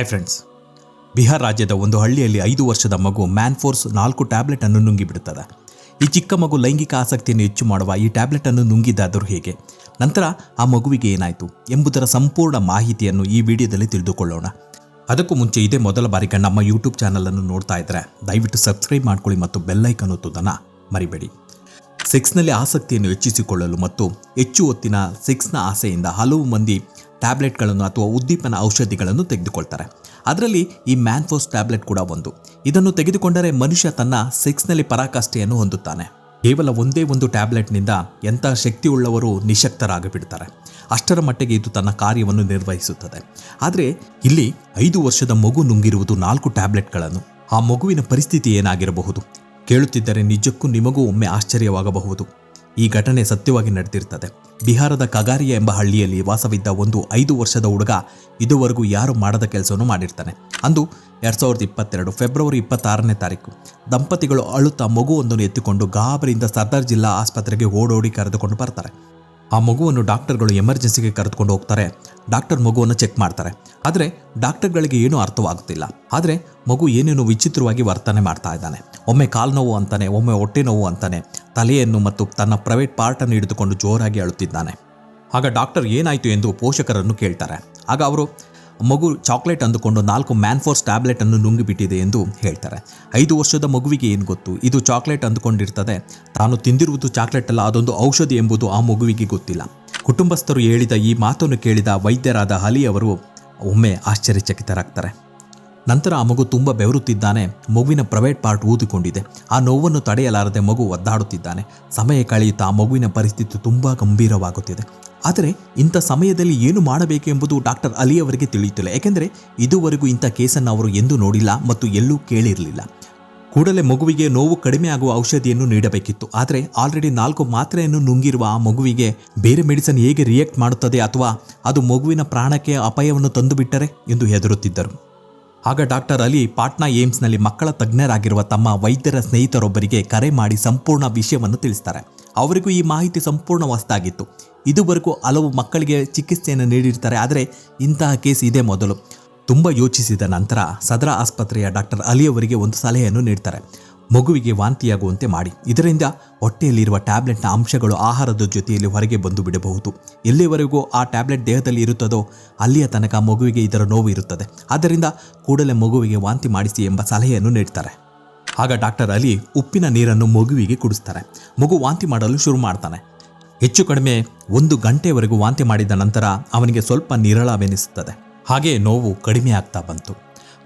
Hi friends, Bihar ರಾಜ್ಯದ ಒಂದು ಹಳ್ಳಿಯಲ್ಲಿ 5 ವರ್ಷದ ಮಗು ಮ್ಯಾನ್ಫೋರ್ಸ್ 4 ಟ್ಯಾಬ್ಲೆಟ್ ಅನ್ನು ನುಂಗಿಬಿಡುತ್ತದೆ. ಈ ಚಿಕ್ಕ ಮಗು ಲೈಂಗಿಕ ಆಸಕ್ತಿಯನ್ನು ಹೆಚ್ಚು ಮಾಡುವ ಈ ಟ್ಯಾಬ್ಲೆಟ್ ಅನ್ನು ನುಂಗಿದ್ದಾದರೂ ಹೇಗೆ, ನಂತರ ಆ ಮಗುವಿಗೆ ಏನಾಯಿತು ಎಂಬುದರ ಸಂಪೂರ್ಣ ಮಾಹಿತಿಯನ್ನು ಈ ವಿಡಿಯೋದಲ್ಲಿ ತಿಳಿದುಕೊಳ್ಳೋಣ. ಅದಕ್ಕೂ ಮುಂಚೆ ಇದೇ ಮೊದಲ ಬಾರಿಗೆ ನಮ್ಮ ಯೂಟ್ಯೂಬ್ ಚಾನಲನ್ನು ನೋಡ್ತಾ ಇದ್ದರೆ ದಯವಿಟ್ಟು ಸಬ್ಸ್ಕ್ರೈಬ್ ಮಾಡ್ಕೊಳ್ಳಿ ಮತ್ತು ಬೆಲ್ಲೈಕನ್ ಒತ್ತುವುದನ್ನು ಮರಿಬೇಡಿ. ಸೆಕ್ಸ್ನಲ್ಲಿ ಆಸಕ್ತಿಯನ್ನು ಹೆಚ್ಚಿಸಿಕೊಳ್ಳಲು ಮತ್ತು ಹೆಚ್ಚು ಹೊತ್ತಿನ ಸೆಕ್ಸ್ನ ಆಸೆಯಿಂದ ಹಲವು ಮಂದಿ ಟ್ಯಾಬ್ಲೆಟ್ಗಳನ್ನು ಅಥವಾ ಉದ್ದೀಪನ ಔಷಧಿಗಳನ್ನು ತೆಗೆದುಕೊಳ್ತಾರೆ. ಅದರಲ್ಲಿ ಈ ಮ್ಯಾನ್ಫೋರ್ಸ್ ಟ್ಯಾಬ್ಲೆಟ್ ಕೂಡ ಒಂದು. ಇದನ್ನು ತೆಗೆದುಕೊಂಡರೆ ಮನುಷ್ಯ ತನ್ನ ಸೆಕ್ಸ್ನಲ್ಲಿ ಪರಾಕಾಷ್ಠೆಯನ್ನು ಹೊಂದುತ್ತಾನೆ. ಕೇವಲ ಒಂದೇ ಒಂದು ಟ್ಯಾಬ್ಲೆಟ್ನಿಂದ ಎಂಥ ಶಕ್ತಿಯುಳ್ಳವರು ನಿಶಕ್ತರಾಗಿಬಿಡ್ತಾರೆ. ಅಷ್ಟರ ಮಟ್ಟಿಗೆ ಇದು ತನ್ನ ಕಾರ್ಯವನ್ನು ನಿರ್ವಹಿಸುತ್ತದೆ. ಆದರೆ ಇಲ್ಲಿ 5 ವರ್ಷದ ಮಗು ನುಂಗಿರುವುದು 4 ಟ್ಯಾಬ್ಲೆಟ್ಗಳನ್ನು. ಆ ಮಗುವಿನ ಪರಿಸ್ಥಿತಿ ಏನಾಗಿರಬಹುದು? ಕೇಳುತ್ತಿದ್ದರೆ ನಿಜಕ್ಕೂ ನಿಮಗೂ ಒಮ್ಮೆ ಆಶ್ಚರ್ಯವಾಗಬಹುದು. ಈ ಘಟನೆ ಸತ್ಯವಾಗಿ ನಡೆದಿರ್ತದೆ. ಬಿಹಾರದ ಕಗಾರಿಯಾ ಎಂಬ ಹಳ್ಳಿಯಲ್ಲಿ ವಾಸವಿದ್ದ ಒಂದು 5 ವರ್ಷದ ಹುಡುಗ ಇದುವರೆಗೂ ಯಾರು ಮಾಡದ ಕೆಲಸವನ್ನು ಮಾಡಿರ್ತಾನೆ. ಅಂದು 2022 ಫೆಬ್ರವರಿ 26ನೇ ತಾರೀಕು ದಂಪತಿಗಳು ಅಳುತ್ತಾ ಮಗುವೊಂದನ್ನು ಎತ್ತಿಕೊಂಡು ಗಾಬರಿಯಿಂದ ಸರ್ದಾರ್ ಜಿಲ್ಲಾ ಆಸ್ಪತ್ರೆಗೆ ಓಡೋಡಿ ಕರೆದುಕೊಂಡು ಬರ್ತಾರೆ. ಆ ಮಗುವನ್ನು ಡಾಕ್ಟರ್ಗಳು ಎಮರ್ಜೆನ್ಸಿಗೆ ಕರೆದುಕೊಂಡು ಹೋಗ್ತಾರೆ. ಡಾಕ್ಟರ್ ಮಗುವನ್ನು ಚೆಕ್ ಮಾಡ್ತಾರೆ. ಆದರೆ ಡಾಕ್ಟರ್ಗಳಿಗೆ ಏನೂ ಅರ್ಥವಾಗುತ್ತಿಲ್ಲ. ಆದರೆ ಮಗು ಏನೇನೋ ವಿಚಿತ್ರವಾಗಿ ವರ್ತನೆ ಮಾಡ್ತಾ ಇದ್ದಾನೆ. ಒಮ್ಮೆ ಕಾಲು ನೋವು ಅಂತಾನೆ, ಒಮ್ಮೆ ಹೊಟ್ಟೆ ನೋವು ಅಂತಾನೆ, ತಲೆಯನ್ನು ಮತ್ತು ತನ್ನ ಪ್ರೈವೇಟ್ ಪಾರ್ಟನ್ನು ಹಿಡಿದುಕೊಂಡು ಜೋರಾಗಿ ಅಳುತ್ತಿದ್ದಾನೆ. ಆಗ ಡಾಕ್ಟರ್ ಏನಾಯಿತು ಎಂದು ಪೋಷಕರನ್ನು ಕೇಳ್ತಾರೆ. ಆಗ ಅವರು ಮಗು ಚಾಕ್ಲೇಟ್ ಅಂದುಕೊಂಡು 4 ಮ್ಯಾನ್ಫೋರ್ಸ್ ಟ್ಯಾಬ್ಲೆಟ್ ಅನ್ನು ನುಂಗಿಬಿಟ್ಟಿದೆ ಎಂದು ಹೇಳ್ತಾರೆ. 5 ವರ್ಷದ ಮಗುವಿಗೆ ಏನು ಗೊತ್ತು? ಇದು ಚಾಕ್ಲೇಟ್ ಅಂದುಕೊಂಡಿರ್ತದೆ. ತಾನು ತಿಂದಿರುವುದು ಚಾಕ್ಲೇಟ್ ಅಲ್ಲ, ಅದೊಂದು ಔಷಧಿ ಎಂಬುದು ಆ ಮಗುವಿಗೆ ಗೊತ್ತಿಲ್ಲ. ಕುಟುಂಬಸ್ಥರು ಹೇಳಿದ ಈ ಮಾತನ್ನು ಕೇಳಿದ ವೈದ್ಯರಾದ ಅಲಿ ಅವರು ಒಮ್ಮೆ ಆಶ್ಚರ್ಯಚಕಿತರಾಗ್ತಾರೆ. ನಂತರ ಆ ಮಗು ತುಂಬ ಬೆವರುತ್ತಿದ್ದಾನೆ. ಮಗುವಿನ ಪ್ರೈವೇಟ್ ಪಾರ್ಟ್ ಊದಿಕೊಂಡಿದೆ. ಆ ನೋವನ್ನು ತಡೆಯಲಾರದೆ ಮಗು ಒದ್ದಾಡುತ್ತಿದ್ದಾನೆ. ಸಮಯ ಕಳೆಯುತ್ತಾ ಆ ಮಗುವಿನ ಪರಿಸ್ಥಿತಿ ತುಂಬ ಗಂಭೀರವಾಗುತ್ತಿದೆ. ಆದರೆ ಇಂಥ ಸಮಯದಲ್ಲಿ ಏನು ಮಾಡಬೇಕೆಂಬುದು ಡಾಕ್ಟರ್ ಅಲಿ ಅವರಿಗೆ ತಿಳಿಯುತ್ತಿಲ್ಲ. ಏಕೆಂದರೆ ಇದುವರೆಗೂ ಇಂಥ ಕೇಸನ್ನು ಅವರು ಎಂದೂ ನೋಡಿಲ್ಲ ಮತ್ತು ಎಲ್ಲೂ ಕೇಳಿರಲಿಲ್ಲ. ಕೂಡಲೇ ಮಗುವಿಗೆ ನೋವು ಕಡಿಮೆ ಆಗುವ ಔಷಧಿಯನ್ನು ನೀಡಬೇಕಿತ್ತು. ಆದರೆ ಆಲ್ರೆಡಿ 4 ಮಾತ್ರೆಯನ್ನು ನುಂಗಿರುವ ಆ ಮಗುವಿಗೆ ಬೇರೆ ಮೆಡಿಸಿನ್ ಹೇಗೆ ರಿಯಾಕ್ಟ್ ಮಾಡುತ್ತದೆ ಅಥವಾ ಅದು ಮಗುವಿನ ಪ್ರಾಣಕ್ಕೆ ಅಪಾಯವನ್ನು ತಂದುಬಿಟ್ಟರೆ ಎಂದು ಹೆದರುತ್ತಿದ್ದರು. ಆಗ ಡಾಕ್ಟರ್ ಅಲಿ ಪಾಟ್ನಾ ಏಮ್ಸ್ನಲ್ಲಿ ಮಕ್ಕಳ ತಜ್ಞರಾಗಿರುವ ತಮ್ಮ ವೈದ್ಯರ ಸ್ನೇಹಿತರೊಬ್ಬರಿಗೆ ಕರೆ ಮಾಡಿ ಸಂಪೂರ್ಣ ವಿಷಯವನ್ನು ತಿಳಿಸ್ತಾರೆ. ಅವರಿಗೂ ಈ ಮಾಹಿತಿ ಸಂಪೂರ್ಣ ಹೊಸದಾಗಿತ್ತು. ಇದುವರೆಗೂ ಹಲವು ಮಕ್ಕಳಿಗೆ ಚಿಕಿತ್ಸೆಯನ್ನು ನೀಡಿರ್ತಾರೆ, ಆದರೆ ಇಂತಹ ಕೇಸ್ ಇದೇ ಮೊದಲು. ತುಂಬ ಯೋಚಿಸಿದ ನಂತರ ಸದರ ಆಸ್ಪತ್ರೆಯ ಡಾಕ್ಟರ್ ಅಲಿ ಅವರಿಗೆ ಒಂದು ಸಲಹೆಯನ್ನು ನೀಡ್ತಾರೆ. ಮಗುವಿಗೆ ವಾಂತಿಯಾಗುವಂತೆ ಮಾಡಿ. ಇದರಿಂದ ಹೊಟ್ಟೆಯಲ್ಲಿರುವ ಟ್ಯಾಬ್ಲೆಟ್ನ ಅಂಶಗಳು ಆಹಾರದ ಜೊತೆಯಲ್ಲಿ ಹೊರಗೆ ಬಂದು ಬಿಡಬಹುದು. ಎಲ್ಲಿವರೆಗೂ ಆ ಟ್ಯಾಬ್ಲೆಟ್ ದೇಹದಲ್ಲಿ ಇರುತ್ತದೋ ಅಲ್ಲಿಯ ತನಕ ಮಗುವಿಗೆ ಇದರ ನೋವು ಇರುತ್ತದೆ. ಆದ್ದರಿಂದ ಕೂಡಲೇ ಮಗುವಿಗೆ ವಾಂತಿ ಮಾಡಿಸಿ ಎಂಬ ಸಲಹೆಯನ್ನು ನೀಡ್ತಾರೆ. ಆಗ ಡಾಕ್ಟರ್ ಅಲಿ ಉಪ್ಪಿನ ನೀರನ್ನು ಮಗುವಿಗೆ ಕುಡಿಸ್ತಾರೆ. ಮಗು ವಾಂತಿ ಮಾಡಲು ಶುರು ಮಾಡ್ತಾನೆ. ಹೆಚ್ಚು ಕಡಿಮೆ 1 ಗಂಟೆವರೆಗೂ ವಾಂತಿ ಮಾಡಿದ ನಂತರ ಅವನಿಗೆ ಸ್ವಲ್ಪ ನಿರಾಳವೆನಿಸುತ್ತದೆ. ಹಾಗೆ ನೋವು ಕಡಿಮೆ ಆಗ್ತಾ ಬಂತು.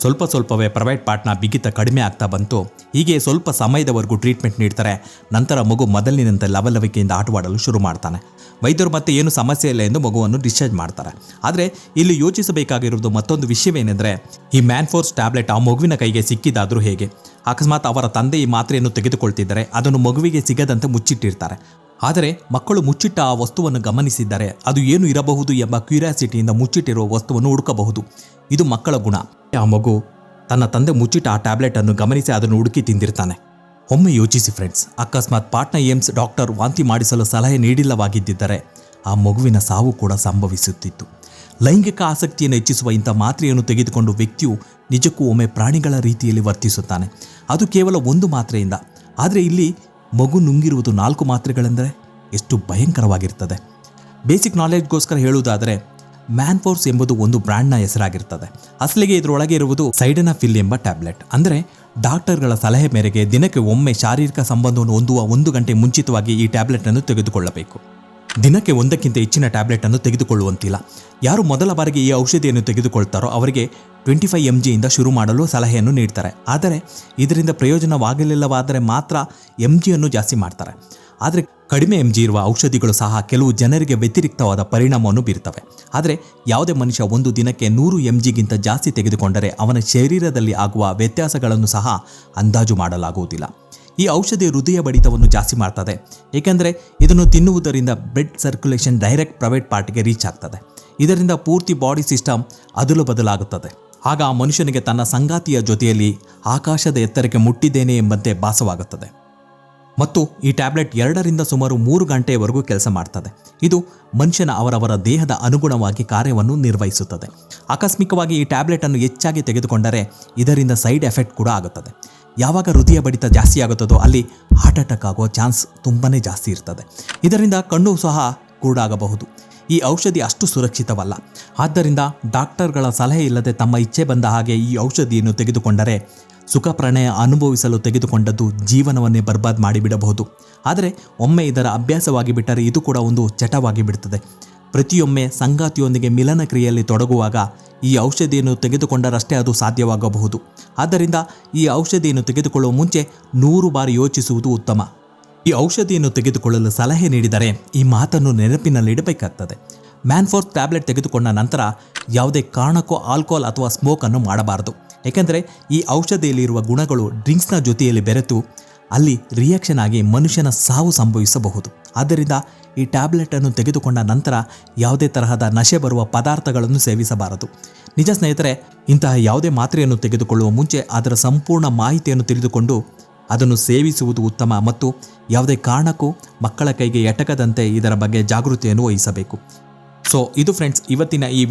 ಸ್ವಲ್ಪವೇ ಪ್ರೈವೇಟ್ ಪಾರ್ಟ್ನ ಬಿಗಿತ ಕಡಿಮೆ ಆಗ್ತಾ ಬಂತು. ಹೀಗೆ ಸ್ವಲ್ಪ ಸಮಯದವರೆಗೂ ಟ್ರೀಟ್ಮೆಂಟ್ ನೀಡ್ತಾರೆ. ನಂತರ ಮಗು ಮೊದಲಿನಂತೆ ಲವಲವಿಕೆಯಿಂದ ಆಟವಾಡಲು ಶುರು ಮಾಡ್ತಾನೆ. ವೈದ್ಯರು ಮತ್ತೆ ಏನು ಸಮಸ್ಯೆ ಇಲ್ಲ ಎಂದು ಮಗುವನ್ನು ಡಿಸ್ಚಾರ್ಜ್ ಮಾಡ್ತಾರೆ. ಆದರೆ ಇಲ್ಲಿ ಯೋಚಿಸಬೇಕಾಗಿರುವುದು ಮತ್ತೊಂದು ವಿಷಯವೇನೆಂದರೆ, ಈ ಮ್ಯಾನ್ಫೋರ್ಸ್ ಟ್ಯಾಬ್ಲೆಟ್ ಆ ಮಗುವಿನ ಕೈಗೆ ಸಿಕ್ಕಿದಾದರೂ ಹೇಗೆ? ಅಕಸ್ಮಾತ್ ಅವರ ತಂದೆ ಈ ಮಾತ್ರೆಯನ್ನು ತೆಗೆದುಕೊಳ್ತಿದ್ದರೆ ಅದನ್ನು ಮಗುವಿಗೆ ಸಿಗದಂತೆ ಮುಚ್ಚಿಟ್ಟಿರ್ತಾರೆ. ಆದರೆ ಮಕ್ಕಳು ಮುಚ್ಚಿಟ್ಟ ಆ ವಸ್ತುವನ್ನು ಗಮನಿಸಿದ್ದಾರೆ. ಅದು ಏನು ಇರಬಹುದು ಎಂಬ ಕ್ಯೂರಿಯಾಸಿಟಿಯಿಂದ ಮುಚ್ಚಿಟ್ಟಿರುವ ವಸ್ತುವನ್ನು ಹುಡುಕಬಹುದು. ಇದು ಮಕ್ಕಳ ಗುಣ. ಆ ಮಗು ತನ್ನ ತಂದೆ ಮುಚ್ಚಿಟ್ಟ ಆ ಟ್ಯಾಬ್ಲೆಟ್ ಅನ್ನು ಗಮನಿಸಿ ಅದನ್ನು ಹುಡುಕಿ ತಿಂದಿರ್ತಾನೆ. ಒಮ್ಮೆ ಯೋಚಿಸಿ ಫ್ರೆಂಡ್ಸ್, ಅಕಸ್ಮಾತ್ ಪಾಟ್ನಾ ಏಮ್ಸ್ ಡಾಕ್ಟರ್ ವಾಂತಿ ಮಾಡಿಸಲು ಸಲಹೆ ನೀಡಿಲ್ಲವಾಗಿದ್ದರೆ ಆ ಮಗುವಿನ ಸಾವು ಕೂಡ ಸಂಭವಿಸುತ್ತಿತ್ತು. ಲೈಂಗಿಕ ಆಸಕ್ತಿಯನ್ನು ಹೆಚ್ಚಿಸುವ ಇಂಥ ಮಾತ್ರೆಯನ್ನು ತೆಗೆದುಕೊಂಡು ವ್ಯಕ್ತಿಯು ನಿಜಕ್ಕೂ ಒಮ್ಮೆ ಪ್ರಾಣಿಗಳ ರೀತಿಯಲ್ಲಿ ವರ್ತಿಸುತ್ತಾನೆ. ಅದು ಕೇವಲ 1 ಮಾತ್ರೆಯಿಂದ. ಆದರೆ ಇಲ್ಲಿ ಮಗು ನುಂಗಿರುವುದು 4 ಮಾತ್ರೆಗಳೆಂದರೆ ಎಷ್ಟು ಭಯಂಕರವಾಗಿರ್ತದೆ. ಬೇಸಿಕ್ ನಾಲೆಡ್ಜ್ಗೋಸ್ಕರ ಹೇಳುವುದಾದರೆ ಮ್ಯಾನ್ಫೋರ್ಸ್ ಎಂಬುದು ಒಂದು ಬ್ರ್ಯಾಂಡ್ನ ಹೆಸರಾಗಿರ್ತದೆ. ಅಸಲಿಗೆ ಇದರೊಳಗೆ ಇರುವುದು ಸೈಡನಾಫಿಲ್ ಎಂಬ ಟ್ಯಾಬ್ಲೆಟ್. ಅಂದರೆ ಡಾಕ್ಟರ್ಗಳ ಸಲಹೆ ಮೇರೆಗೆ ದಿನಕ್ಕೆ ಒಮ್ಮೆ ಶಾರೀರಿಕ ಸಂಬಂಧವನ್ನು ಹೊಂದುವ 1 ಗಂಟೆ ಮುಂಚಿತವಾಗಿ ಈ ಟ್ಯಾಬ್ಲೆಟನ್ನು ತೆಗೆದುಕೊಳ್ಳಬೇಕು. ದಿನಕ್ಕೆ 1ಕ್ಕಿಂತ ಹೆಚ್ಚಿನ ಟ್ಯಾಬ್ಲೆಟನ್ನು ತೆಗೆದುಕೊಳ್ಳುವಂತಿಲ್ಲ. ಯಾರು ಮೊದಲ ಬಾರಿಗೆ ಈ ಔಷಧಿಯನ್ನು ತೆಗೆದುಕೊಳ್ತಾರೋ ಅವರಿಗೆ 25 mgಯಿಂದ ಶುರು ಮಾಡಲು ಸಲಹೆಯನ್ನು ನೀಡ್ತಾರೆ. ಆದರೆ ಇದರಿಂದ ಪ್ರಯೋಜನವಾಗಲಿಲ್ಲವಾದರೆ ಮಾತ್ರ mgಯನ್ನು ಜಾಸ್ತಿ ಮಾಡ್ತಾರೆ. ಆದರೆ ಕಡಿಮೆ mg ಇರುವ ಔಷಧಿಗಳು ಸಹ ಕೆಲವು ಜನರಿಗೆ ವ್ಯತಿರಿಕ್ತವಾದ ಪರಿಣಾಮವನ್ನು ಬೀರ್ತವೆ. ಆದರೆ ಯಾವುದೇ ಮನುಷ್ಯ ಒಂದು ದಿನಕ್ಕೆ 100 mgಗಿಂತ ಜಾಸ್ತಿ ತೆಗೆದುಕೊಂಡರೆ ಅವನ ಶರೀರದಲ್ಲಿ ಆಗುವ ವ್ಯತ್ಯಾಸಗಳನ್ನು ಸಹ ಅಂದಾಜು ಮಾಡಲಾಗುವುದಿಲ್ಲ. ಈ ಔಷಧಿ ಹೃದಯ ಬಡಿತವನ್ನು ಜಾಸ್ತಿ ಮಾಡ್ತದೆ. ಏಕೆಂದರೆ ಇದನ್ನು ತಿನ್ನುವುದರಿಂದ ಬ್ಲಡ್ ಸರ್ಕ್ಯುಲೇಷನ್ ಡೈರೆಕ್ಟ್ ಪ್ರೈವೇಟ್ ಪಾರ್ಟ್ಗೆ ರೀಚ್ ಆಗ್ತದೆ. ಇದರಿಂದ ಪೂರ್ತಿ ಬಾಡಿ ಸಿಸ್ಟಮ್ ಅದಲು ಬದಲಾಗುತ್ತದೆ. ಆಗ ಆ ಮನುಷ್ಯನಿಗೆ ತನ್ನ ಸಂಗಾತಿಯ ಜೊತೆಯಲ್ಲಿ ಆಕಾಶದ ಎತ್ತರಕ್ಕೆ ಮುಟ್ಟಿದ್ದೇನೆ ಎಂಬಂತೆ ಭಾಸವಾಗುತ್ತದೆ. ಮತ್ತು ಈ ಟ್ಯಾಬ್ಲೆಟ್ 2ರಿಂದ ಸುಮಾರು 3 ಗಂಟೆಯವರೆಗೂ ಕೆಲಸ ಮಾಡ್ತದೆ. ಇದು ಮನುಷ್ಯನ ಅವರವರ ದೇಹದ ಅನುಗುಣವಾಗಿ ಕಾರ್ಯವನ್ನು ನಿರ್ವಹಿಸುತ್ತದೆ. ಆಕಸ್ಮಿಕವಾಗಿ ಈ ಟ್ಯಾಬ್ಲೆಟನ್ನು ಹೆಚ್ಚಾಗಿ ತೆಗೆದುಕೊಂಡರೆ ಇದರಿಂದ ಸೈಡ್ ಎಫೆಕ್ಟ್ ಕೂಡ ಆಗುತ್ತದೆ. ಯಾವಾಗ ಹೃದಯ ಬಡಿತ ಜಾಸ್ತಿ ಆಗುತ್ತದೋ ಅಲ್ಲಿ ಹಾರ್ಟ್ ಅಟ್ಯಾಕ್ ಆಗುವ ಚಾನ್ಸ್ ತುಂಬಾ ಜಾಸ್ತಿ ಇರ್ತದೆ. ಇದರಿಂದ ಕಣ್ಣು ಸಹ ಕುರುಡಾಗಬಹುದು. ಈ ಔಷಧಿ ಅಷ್ಟು ಸುರಕ್ಷಿತವಲ್ಲ. ಆದ್ದರಿಂದ ಡಾಕ್ಟರ್ಗಳ ಸಲಹೆ ಇಲ್ಲದೆ ತಮ್ಮ ಇಚ್ಛೆ ಬಂದ ಹಾಗೆ ಈ ಔಷಧಿಯನ್ನು ತೆಗೆದುಕೊಂಡರೆ ಸುಖ ಪ್ರಣಯ ಅನುಭವಿಸಲು ತೆಗೆದುಕೊಂಡದ್ದು ಜೀವನವನ್ನೇ ಬರ್ಬಾದ್ ಮಾಡಿಬಿಡಬಹುದು. ಆದರೆ ಒಮ್ಮೆ ಇದರ ಅಭ್ಯಾಸವಾಗಿ ಬಿಟ್ಟರೆ ಇದು ಕೂಡ ಒಂದು ಚಟವಾಗಿ ಬಿಡ್ತದೆ. ಪ್ರತಿಯೊಮ್ಮೆ ಸಂಗಾತಿಯೊಂದಿಗೆ ಮಿಲನ ಕ್ರಿಯೆಯಲ್ಲಿ ತೊಡಗುವಾಗ ಈ ಔಷಧಿಯನ್ನು ತೆಗೆದುಕೊಂಡರಷ್ಟೇ ಅದು ಸಾಧ್ಯವಾಗಬಹುದು. ಆದ್ದರಿಂದ ಈ ಔಷಧಿಯನ್ನು ತೆಗೆದುಕೊಳ್ಳುವ ಮುಂಚೆ 100 ಬಾರಿ ಯೋಚಿಸುವುದು ಉತ್ತಮ. ಈ ಔಷಧಿಯನ್ನು ತೆಗೆದುಕೊಳ್ಳಲು ಸಲಹೆ ನೀಡಿದರೆ ಈ ಮಾತನ್ನು ನೆನಪಿನಲ್ಲಿಡಬೇಕಾಗ್ತದೆ. ಮ್ಯಾನ್ಫೋರ್ಸ್ ಟ್ಯಾಬ್ಲೆಟ್ ತೆಗೆದುಕೊಂಡ ನಂತರ ಯಾವುದೇ ಕಾರಣಕ್ಕೂ ಆಲ್ಕೋಹಾಲ್ ಅಥವಾ ಸ್ಮೋಕನ್ನು ಮಾಡಬಾರದು. ಏಕೆಂದರೆ ಈ ಔಷಧಿಯಲ್ಲಿರುವ ಗುಣಗಳು ಡ್ರಿಂಕ್ಸ್ನ ಜೊತೆಯಲ್ಲಿ ಬೆರೆತು ಅಲ್ಲಿ ರಿಯಾಕ್ಷನ್ ಆಗಿ ಮನುಷ್ಯನ ಸಾವು ಸಂಭವಿಸಬಹುದು. ಆದ್ದರಿಂದ ಈ ಟ್ಯಾಬ್ಲೆಟನ್ನು ತೆಗೆದುಕೊಂಡ ನಂತರ ಯಾವುದೇ ತರಹದ ನಶೆ ಬರುವ ಪದಾರ್ಥಗಳನ್ನು ಸೇವಿಸಬಾರದು. ನಿಜ ಸ್ನೇಹಿತರೆ, ಇಂತಹ ಯಾವುದೇ ಮಾತ್ರೆಯನ್ನು ತೆಗೆದುಕೊಳ್ಳುವ ಮುಂಚೆ ಅದರ ಸಂಪೂರ್ಣ ಮಾಹಿತಿಯನ್ನು ತಿಳಿದುಕೊಂಡು ಅದನ್ನು ಸೇವಿಸುವುದು ಉತ್ತಮ. ಮತ್ತು ಯಾವುದೇ ಕಾರಣಕ್ಕೂ ಮಕ್ಕಳ ಕೈಗೆ ಎಟಕದಂತೆ ಇದರ ಬಗ್ಗೆ ಜಾಗೃತಿಯನ್ನು ವಹಿಸಬೇಕು. ಸೊ ಇದು ಫ್ರೆಂಡ್ಸ್ ಇವತ್ತಿನ ಈ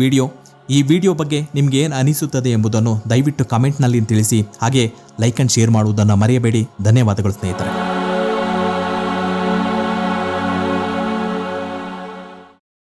ವಿಡಿಯೋ ಬಗ್ಗೆ ನಿಮಗೆ ಏನು ಅನಿಸುತ್ತದೆ ಎಂಬುದನ್ನು ದಯವಿಟ್ಟು ಕಮೆಂಟ್ನಲ್ಲಿ ತಿಳಿಸಿ. ಹಾಗೆ ಲೈಕ್ ಆ್ಯಂಡ್ ಶೇರ್ ಮಾಡುವುದನ್ನು ಮರೆಯಬೇಡಿ. ಧನ್ಯವಾದಗಳು ಸ್ನೇಹಿತರೆ.